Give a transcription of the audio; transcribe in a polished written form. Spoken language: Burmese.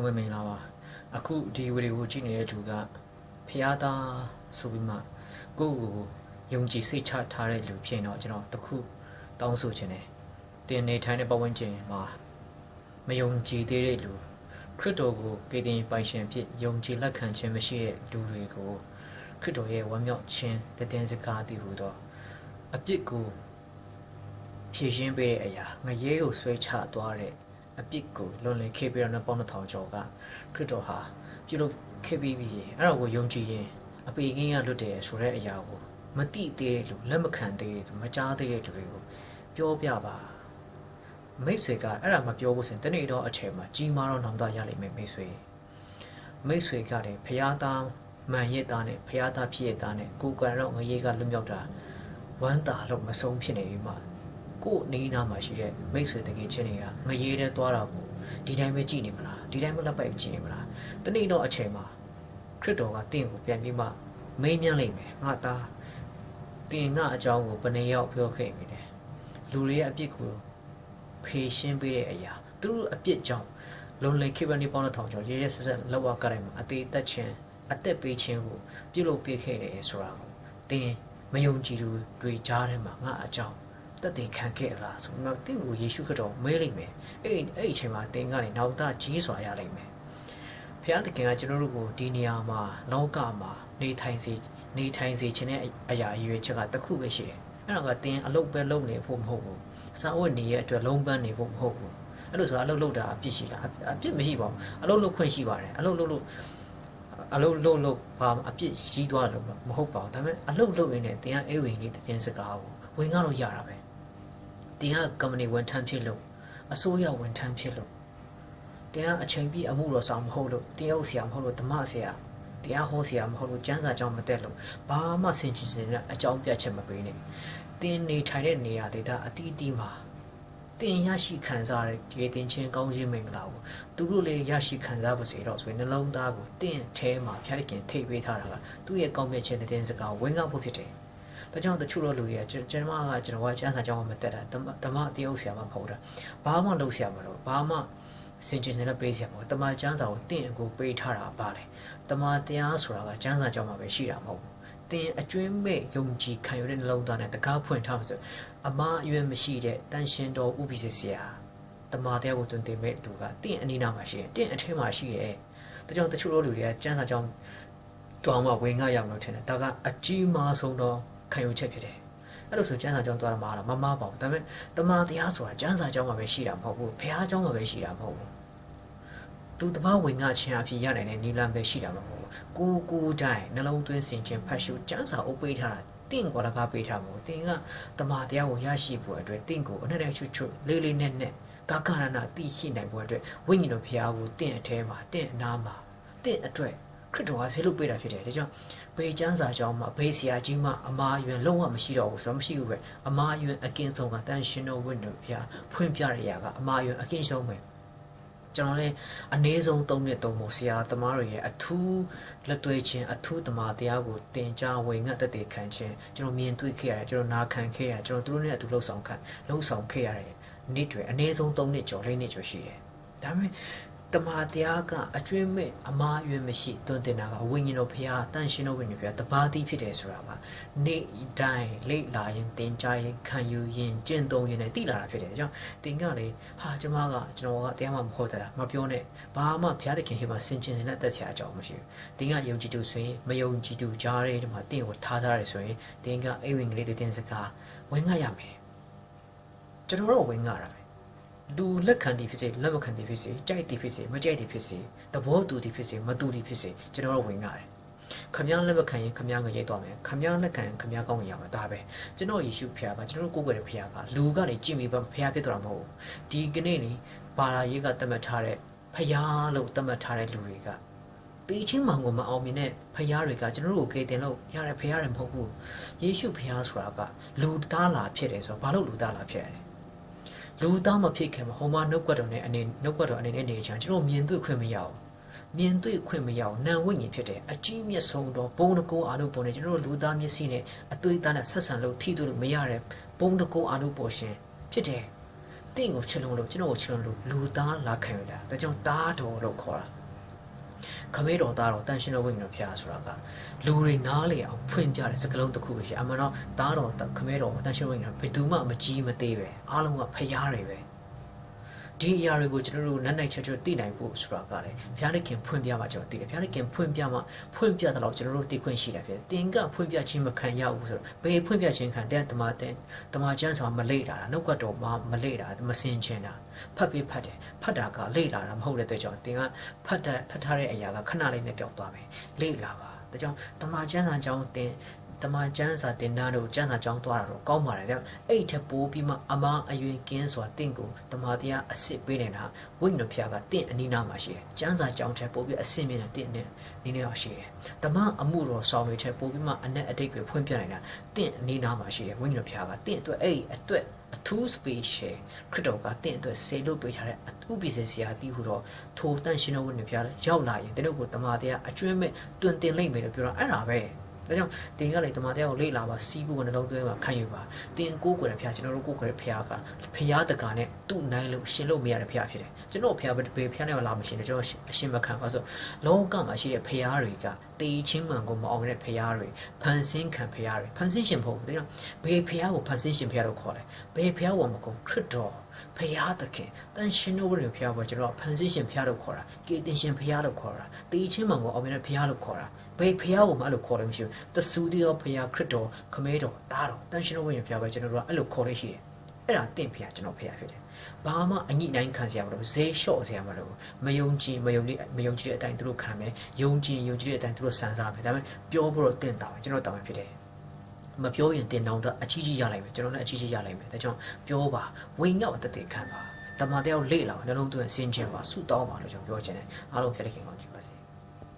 လုံးပဲမင်္ဂလာပါအခုဒီဗီဒီယိုကိုကြည့်နေတဲ့သူကဖျားသားဆိုပြီးမှကိုယ့်ကိုယုံကြည်စိတ်ချထားတဲ့လူဖြစ်တော့ကျွန်တော်တခုတောင်းဆိုချင်တယ်တင်နေထိုင်တဲ့ပတ်ဝန်းကျင်မှာမယုံကြည်သေးတဲ့လူခရစ်တော်ကိုကေတင်ပိုင်ရှင်ဖြစ်ယုံကြည်လက်ခံခြင်းမရှိတဲ့လူတွေကိုခရစ်တော်ရဲ့ဝမ်းမြောက်ခြင်းတည်င်းစကားတည်ဟူသောအပြစ်ကိုဖြည့်ရှင်းပေးတဲ့အရာငရဲကိုဆွဲချသွားတဲ့အပြစ်ကိုလွန်လည်ခဲ့ပြီးတော့ပေါင်း1000ကျော်ကခရစ်တော်ဟာပြုလုပ်ခဲ့ပြီးပြီအဲ့ဒါကိုယုံကြည်ရင်အပေကင်းကလွတ်တယ်ဆိုတဲ့အရာကိုမတိသေးတဲ့လူလက်မခံသေးတဲ့လူမကြားသေးတဲ့လူတွေကိုပြောပြပါမိတ်ဆွေကအဲ့ဒါမပြောဘူးဆိုရင်တနေ့တော့အချိန်မှာကြီးမားတော့နောင်တရလိမ့်မယ်မိတ်ဆွေကလည်းဖျားသားမှန်ရစ်သားနဲ့ဖျားသားဖြစ်ရသားနဲ့ကိုယ်ကန်တော့ငရေကလွတ်မြောက်တာဝမ်းသာလို့မဆုံးဖြစ်နေပြီမှကိုယ်နေနာမှာရှိတဲ့မိတ်ဆွေတကယ်ချင်းတွေကငရေတဲ့သွားတာကိုဒီတိုင်းပဲကြည်နေမလားဒီတိုင်းပဲလက်ပိုက်ကြည်နေမလားတနေ့တော့အချိန်မှာခရစ်တော်ကတင့်ကိုပြန်ပြီးမှမေးမြန်းလိုက်မယ်ငါသားတင်ငါအကြောင်းကိုဘယ်နှယောက်ပြောခဲ့မိတယ်လူတွေရဲ့အပြစ်ကိုဖေရှင်းပေးတဲ့အရာသူတို့အပြစ်ကြောင့်လုံလည်ခိဗနီပေါင်း1000ကျော်ရဲရဲဆက်ဆက်လောက်ရကြတယ်မှာအသေးသက်ခြင်းအသက်ပေးခြင်းကိုပြုလုပ်ပေးခဲ့တယ်ဆိုတာကိုတင်မယုံကြည်သူတွေကြားထဲမှာငါအကြောင်းတက်တည်ခံခဲ့လားဆိုတော့တင့်ကိုယေရှုခရစ်တော်မဲလိုက်မယ်အဲ့အချိန်မှာတင်ကနေနောက်သားကြီးစွာရလိုက်မယ်ဖျားသခင်ကကျွန်တော်တို့ကိုဒီနေရာမှာလောကမှာနေထိုင်စေခြင်းနဲ့အရာရွေးချက်ကတစ်ခုပဲရှိတယ်အဲ့တော့ကတင်အလုပ်ပဲလုပ်နေဖို့မဟုတ်ဘူးစာဝတ်နေရဲ့အတွက်လုံးပန်းနေဖို့မဟုတ်ဘူးအဲ့လိုဆိုအလုပ်လုပ်တာအပြစ်ရှိတာအပြစ်မရှိပါဘူးအလုပ်လုပ်ခွင့်ရှိပါတယ်အလုပ်လုပ်ဘာအပြစ်ရှိသွားလို့မဟုတ်ပါဘူးဒါပေမဲ့အလုပ်လုပ်ရင်းနဲ့တင်ကအေးဝင်လေးတင်စကားကိုဝင်ကားလို့ရတာပဲတင်က company ဝန်ထမ်းဖြစ်လို့အစိုးရဝန်ထမ်းဖြစ်လို့တင်ကအချိန်ပြည့်အမှုတော်ဆောင်မဟုတ်လို့တင်ရောက်ဆရာမဟုတ်လို့ဓမ္မဆရာတရားဟောဆရာမဟုတ်လို့ကျမ်းစာကြောင်းမတက်လို့ဘာမှဆင်ခြင်စင်တဲ့အကြောင်းပြချက်မပေးနဲ့တင်နေထိုင်တဲ့နေရာဒေသအတီးတီးမှာတင်ရရှိခံစားတဲ့ဒီတင်ချင်းကောင်းခြင်းမင်္ဂလာကိုသူတို့လည်းရရှိခံစားပါစေတော့ဆိုရင်နှလုံးသားကိုတင်ထဲမှာဖျားခင်ထိပ်ပေးထားတာကသူ့ရဲ့ကောင်းမြတ်ခြင်းတဲ့စကားကိုဝင်ကားဖို့ဖြစ်တယ်ဒါကြောင့်တချို့သောလူတွေကကျွန်တော်ကကျမ်းစာကြောင်းမတက်တာဓမ္မတရားဆရာမဟုတ်တာဘာမှလုပ်ဆရာမလို့ဘာမှစင်ကျင်နေတဲ့ပေးဆရာမဟုတ်တမန်ကျမ်းစာကိုတင်ကိုပေးထားတာပါလေတမန်တရားဆိုတာကကျမ်းစာကြောင်းမှာပဲရှိတာမဟုတ်ဘူးတင်အကျွင်းမဲ့ယုံကြည်ခံရတဲ့နှလုံးသားနဲ့တကားဖွင့်ထားလို့ဆိုအမအရွယ်မရှိတဲ့တန်ရှင်တော်ဥပိ္ပစေဆရာတမန်တရားကိုတွင်တင်မဲ့သူကတင်အနိနာမှာရှိတယ်တင်အထဲမှာရှိတယ်ဒါကြောင့်တချို့သောလူတွေကကျမ်းစာကြောင်းတောင်းမှဝင်ငှရအောင်လို့ထင်တယ်ဒါကအကြီးမားဆုံးတော့ခံယူချက်ဖြစ်တယ်အဲ့လိုဆိုကျမ်းစာကြောင်းသွားတာမဟုတ်ပါဘူးဒါပေမဲ့တမန်တရားဆိုတာကျမ်းစာကြောင်းမှာပဲရှိတာမဟုတ်ဘူးဘုရားကြောင်းမှာပဲရှိတာမဟုတ်ဘူးသူတပားဝင်ငှခြင်းအဖြစ်ရနိုင်တဲ့နိလန်ပဲရှိတာမဟုတ်ဘူးကိုတိုင်းနှလုံးသွင်းစင်ခြင်းဖတ်ရှုကျမ်းစာအုပ်ပေးထားတာတင့်ကိုလည်းကားပေးထားမို့တင်ကတမန်တရားကိုရရှိဖို့အတွက်တင့်ကိုအနဲ့နဲ့ချွတ်လေးနဲ့ကာကရဏသိရှိနိုင်ဖို့အတွက်ဝိညာဉ်တော်ဘုရားကိုတင့်အထဲမှာတင့်အနာမှာတင့်အတွက်ခရစ်တော်ကဆေးလုပ်ပေးတာဖြစ်တယ်ဒါကြောင့်ဘေးကျမ်းစာကြောင်းမှာဘေးဆရာကြီးမှအမားယွင်လုံးဝမရှိတော့ဘူးဆိုတော့မရှိဘူးပဲအမားယွင်အကင်းဆုံးကတန်ရှင်တော်ဝိညာဉ်တော်ဘုရားဖွင့်ပြတဲ့အရာကအမားယွင်အကင်းဆုံးပဲကျွန်တော်လည်းအနည်းဆုံး3နှစ်3မို့ဆရာသမားတွေရဲ့အထူးလက်တွေ့ချင်းအထူးတမန်တရားကိုတင်ကြားဝင်ငတ်တည်ခံခြင်းကျွန်တော်မြင်တွေ့ခဲ့ရတယ်ကျွန်တော်နာခံခဲ့ရတယ်ကျွန်တော်တို့နဲ့အတူလှုပ်ဆောင်ခဲ့ရတယ်နေ့တွေအနည်းဆုံး3နှစ်ကျော်4နှစ်ကျော်ရှိတယ်ဒါပေမဲ့တမန်တရားကအကျွင်းမဲ့အမားအယွင်းမရှိတွင်တင်တာကဝိညာဉ်တော်ဘုရားတန်ရှင်တော်ဝိညာဉ်ဘုရားတပါးတည်းဖြစ်တယ်ဆိုတာပါနေ့တိုင်းလိတ်လာရင်တင်ကြားရင်ခံယူရင်ကျင့်သုံးရင်လည်းတည်လာတာဖြစ်တယ်ဒါကြောင့်တင်ကလေကျွန်တော်ကတရားမှမဟုတ်တာမပြောနဲ့ဘာမှဘုရားသခင်ဟိမှာစင်ကျင်နေတဲ့တက်ဆရာအကြောင်းမရှိဘူးတင်ကယုံကြည်သူဆိုရင်မယုံကြည်သူကြားရဲဒီမှာတင်ကိုထားရတယ်ဆိုရင်တင်ကအိမ်ဝင်ကလေးတင်စကားဝင်ငှရမယ်ကျွန်တော်တို့ဝင်ငှတာပဲလူလက်ခံသည်ဖြစ်စေလက်မခံသည်ဖြစ်စေကြိုက်သည်ဖြစ်စေမကြိုက်သည်ဖြစ်စေသဘောတူသည်ဖြစ်စေမတူသည်ဖြစ်စေကျွန်တော်တို့ဝင်ရတယ်ခမည်းလက်မခံရင်ခမည်းငရဲသွားမယ်ခမည်းလက်ခံရင်ခမည်းကောင်းရမှာဒါပဲကျွန်တော်ယေရှုဖခင်ကကျွန်တော်တို့ကိုယ်ွယ်တဲ့ဖခင်ကလူကနေကြည်မိပါဖခင်ဖြစ်တော်မှာမဟုတ်ဒီကနေ့နေဘာသာရေးကသတ်မှတ်ထားတဲ့ဖခင်လို့သတ်မှတ်ထားတဲ့လူတွေကတေးချင်းမောင်ကိုမအောင်မြင်တဲ့ဖခင်တွေကကျွန်တော်တို့ကိုကယ်တင်လို့ရတဲ့ဖခင်တွေမဟုတ်ဘူးယေရှုဖခင်ဆိုတာကလူသားလာဖြစ်တယ်ဆိုတော့ဘာလို့လူသားလာဖြစ်ရလဲလူသားမဖြစ်ခင်မှာဟောမနှုတ်ကတော်နဲ့အနေနဲ့နေချင်ကျွန်တော်မြင်တွေ့ခွင့်မရအောင်နံဝိညာဉ်ဖြစ်တယ်အကြီးမြတ်ဆုံးသောဘုံတကုံးအာနုပေါ်နဲ့ကျွန်တော်လူသားမျက်စိနဲ့အသွေးသားနဲ့ဆက်ဆံလို့ထိတွေ့လို့မရတဲ့ဘုံတကုံးအာနုပေါ်ရှင်ဖြစ်တယ် တင့်ကိုချစ်လုံးလို့ကျွန်တော်ကိုချစ်လုံးလို့လူသားလာခံရတာဒါကြောင့်သားတော်လို့ခေါ်တာခမဲတော်သားတော်တန်ရှင်တော်ဝိညာဉ်တော်ဖျားဆိုတာကလူတွေနားလေအောင်ဖွင့်ပြတဲ့စကားလုံးတစ်ခုပဲရှိအမှန်တော့သားတော်ခမဲတော်တန်ရှင်ဝိညာဉ်ဘယ်သူမှမကြီးမသေးပဲအားလုံးကဖျားတွေပဲဒီအရာတွေကိုကျွန်တော်တို့နတ်နိုင်ချွတ်ချွတ်သိနိုင်ဖို့ဆိုတာကလည်းဘုရားသခင်ဖွင့်ပြမှာကျွန်တော်သိတယ်ဘုရားသခင်ဖွင့်ပြမှာဖွင့်ပြတော့ကျွန်တော်တို့သိခွင့်ရှိတာဖြစ်တယ်တင်ကဖွင့်ပြခြင်းမခံရဘူးဆိုတော့ဘယ်ဖွင့်ပြခြင်းခံတဲ့တမချမ်းစာမလေ့တာနှုတ်ကတော့မလေ့တာမစင်ချင်တာဖတ်ပြီးဖတ်တယ်ဖတ်တာကလေ့လာတာမဟုတ်တဲ့အတွက်ကြောင့်တင်ကဖတ်ထားတဲ့အရာကခဏလေးနဲ့ပျောက်သွားမယ်လေ့လာပါဒါကြောင့်တမချမ်းစာကြောင့်တင်တမချမ်းစာတင်တာတို့ကျမ်းစာကြောင်းသွားတာတော့ကောင်းပါတယ်ဒါအဲ့ဒီထက်ပိုးပြီးမှအမားအယွင်ကင်းစွာတင့်ကိုတမတရားအစ်စ်ပေးနေတာဝိညာဉ်ဖျားကတင့်အနီးနားမှာရှိတယ်ကျမ်းစာကြောင်းထက်ပိုးပြီးအစ်စ်မြင်တဲ့တင့်နဲ့နီးနေတော့ရှိတယ်တမအမှုတော်ဆောင်တွေထက်ပိုးပြီးမှအနက်အတိတ်ပဲဖွင့်ပြနေတာတင့်အနီးနားမှာရှိတယ်ဝိညာဉ်ဖျားကတင့်အတွက်အဲ့ဒီအတွက်အထူး special ခရစ်တော်ကတင့်အတွက်ဆေလို့ပေးထားတဲ့ဥပ္ပစေစရာတီးဟူတော့ထိုတန်ရှင်တော်ဝိညာဉ်ဖျားရောက်လာရင်တတို့ကိုတမတရားအကျွမ်းမဲ့တွင်တင်လိုက်မယ်လို့ပြောတော့အဲ့ဒါပဲဒါကြောင့်တင်ကလည်းတမန်တရားကိုလေ့လာပါစီးဖို့နှလုံးသွင်းပါခံယူပါတင်ကိုယ်ကိုယ်နဲ့ဖျားကျွန်တော်တို့ကိုယ်ကိုယ်ဖျားကဖျားတကာနဲ့သူ့နိုင်လို့ရှင်လို့မရတဲ့ဖျားဖြစ်တယ်ကျွန်တော်ဖျားပဲဖျားနဲ့လာမရှင်တယ်ကျွန်တော်အရှင်မခံပါဆိုလောကမှာရှိတဲ့ဖျားတွေကတေးချင်းမှန်ကိုမအောင်တဲ့ဖျားတွေဖန်ဆင်းခံဖျားတွေဖန်ဆင်းရှင်ဖို့ဒါကြောင့်ဘယ်ဖျားကိုဖန်ဆင်းရှင်ဖျားလို့ခေါ်တယ်ဘယ်ဖျားဝမကုန်ခရစ်တော်ဖျားသခင်တန်ရှင်တို့ရဲ့ဖျားပေါ်ကျွန်တော်ဖန်ဆင်းရှင်ဖျားလို့ခေါ်တာကေတင်ရှင်ဖျားလို့ခေါ်တာတေးချင်းမှန်ကိုအောင်တဲ့ဖျားလို့ခေါ်တာဘယ်ဖျားကိုမှအဲ့လိုခေါ်လို့မရှိဘူးတဆူတီတော်ဖျားခရစ်တော်ခမဲတော်သားတော်တန်ရှင်တို့ရဲ့ဖျားပဲကျွန်တော်တို့ကအဲ့လိုခေါ်လို့ရှိတယ်အဲ့ဒါတင့်ဖျားကျွန်တော်ဖျားဖြစ်တယ်ဘာမှအညိနိုင်ခံစရာမလိုဈေးလျှော့စရာမလိုမယုံကြည်တဲ့အတိုင်းသူတို့ခံမယ်ယုံကြည်တဲ့အတိုင်းသူတို့စံစားမယ်ဒါပေမဲ့ပြောဖို့တော့တင့်တာပဲကျွန်တော်တောင်းဖြစ်တယ်မပြောရင်တင်တောင်တော့အချီးကြီးရလိုက်မယ်ကျွန်တော်လည်းအချီးကြီးရလိုက်မယ်ဒါကြောင့်ပြောပါဝိညာဉ်တည်ခံပါတမန်တယောက်လေ့လာနှလုံးသွင်းဆင်ခြင်ပါဆုတောင်းပါလို့ကျွန်တော်ပြောချင်တယ်အားလုံးဖျက်ခင်ကောင်းကြပါစေ